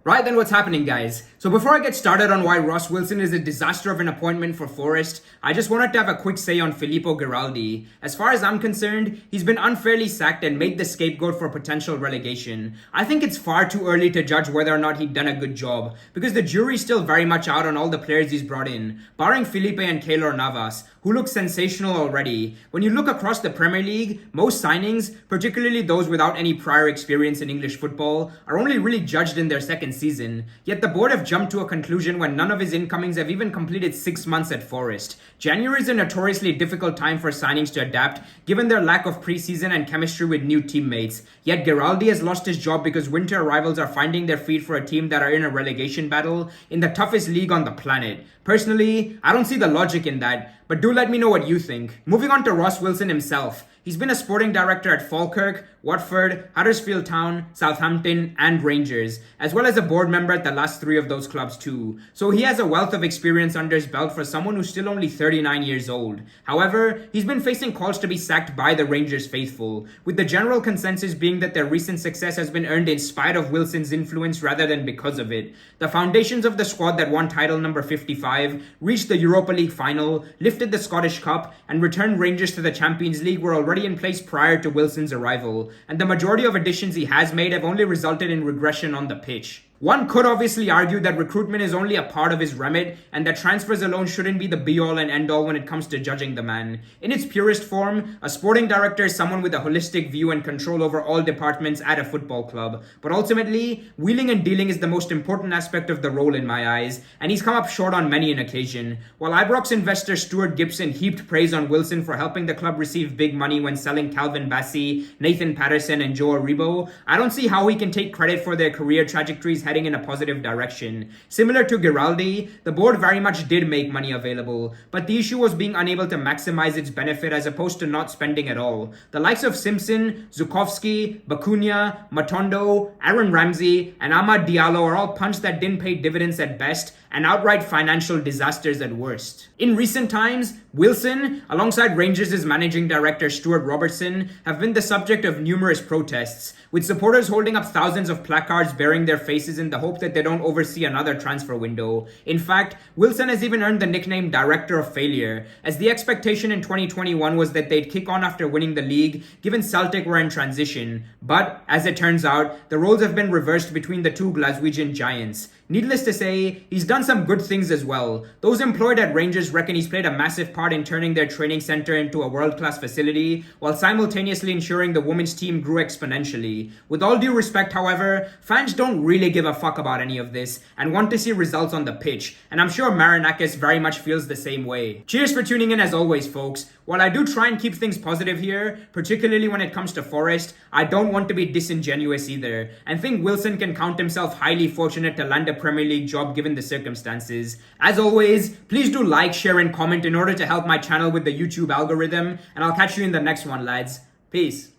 Right then, what's happening, guys? So before I get started on why Ross Wilson is a disaster of an appointment for Forest, I just wanted to have a quick say on Filipo Giraldi. As far as I'm concerned, he's been unfairly sacked and made the scapegoat for potential relegation. I think it's far too early to judge whether or not he'd done a good job, because the jury's still very much out on all the players he's brought in, barring Felipe and Keylor Navas, who look sensational already. When you look across the Premier League, most signings, particularly those without any prior experience in English football, are only really judged in their second season. Yet the board have jumped to a conclusion when none of his incomings have even completed 6 months at Forest. January is a notoriously difficult time for signings to adapt, given their lack of preseason and chemistry with new teammates. Yet Giraldi has lost his job because winter arrivals are finding their feet for a team that are in a relegation battle in the toughest league on the planet. Personally, I don't see the logic in that, but do let me know what you think. Moving on to Ross Wilson himself. He's been a sporting director at Falkirk, Watford, Huddersfield Town, Southampton, and Rangers, as well as a board member at the last 3 of those clubs too. So he has a wealth of experience under his belt for someone who's still only 39 years old. However, he's been facing calls to be sacked by the Rangers faithful, with the general consensus being that their recent success has been earned in spite of Wilson's influence rather than because of it. The foundations of the squad that won title number 55, reached the Europa League final, lifted the Scottish Cup, and returned Rangers to the Champions League were already in place prior to Wilson's arrival, and the majority of additions he has made have only resulted in regression on the pitch. One could obviously argue that recruitment is only a part of his remit and that transfers alone shouldn't be the be-all and end-all when it comes to judging the man. In its purest form, a sporting director is someone with a holistic view and control over all departments at a football club. But ultimately, wheeling and dealing is the most important aspect of the role in my eyes, and he's come up short on many an occasion. While Ibrox investor Stuart Gibson heaped praise on Wilson for helping the club receive big money when selling Calvin Bassey, Nathan Patterson, and Joe Aribo, I don't see how he can take credit for their career trajectories heading in a positive direction. Similar to Giraldi, the board very much did make money available, but the issue was being unable to maximize its benefit as opposed to not spending at all. The likes of Simpson, Zukovsky, Bakunia, Matondo, Aaron Ramsey, and Amad Diallo are all punts that didn't pay dividends at best and outright financial disasters at worst. In recent times, Wilson, alongside Rangers' managing director Stuart Robertson, have been the subject of numerous protests, with supporters holding up thousands of placards bearing their faces in the hope that they don't oversee another transfer window. In fact, Wilson has even earned the nickname Director of Failure, as the expectation in 2021 was that they'd kick on after winning the league, given Celtic were in transition. But, as it turns out, the roles have been reversed between the two Glaswegian giants. Needless to say, he's done some good things as well. Those employed at Rangers reckon he's played a massive part in turning their training centre into a world-class facility, while simultaneously ensuring the women's team grew exponentially. With all due respect, however, fans don't really give a fuck about any of this and want to see results on the pitch, and I'm sure Marinakis very much feels the same way. Cheers for tuning in as always, folks. While I do try and keep things positive here, particularly when it comes to Forest, I don't want to be disingenuous either, and think Wilson can count himself highly fortunate to land a Premier League job given the circumstances. As always, please do like, share, and comment in order to help my channel with the YouTube algorithm, and I'll catch you in the next one, lads. Peace.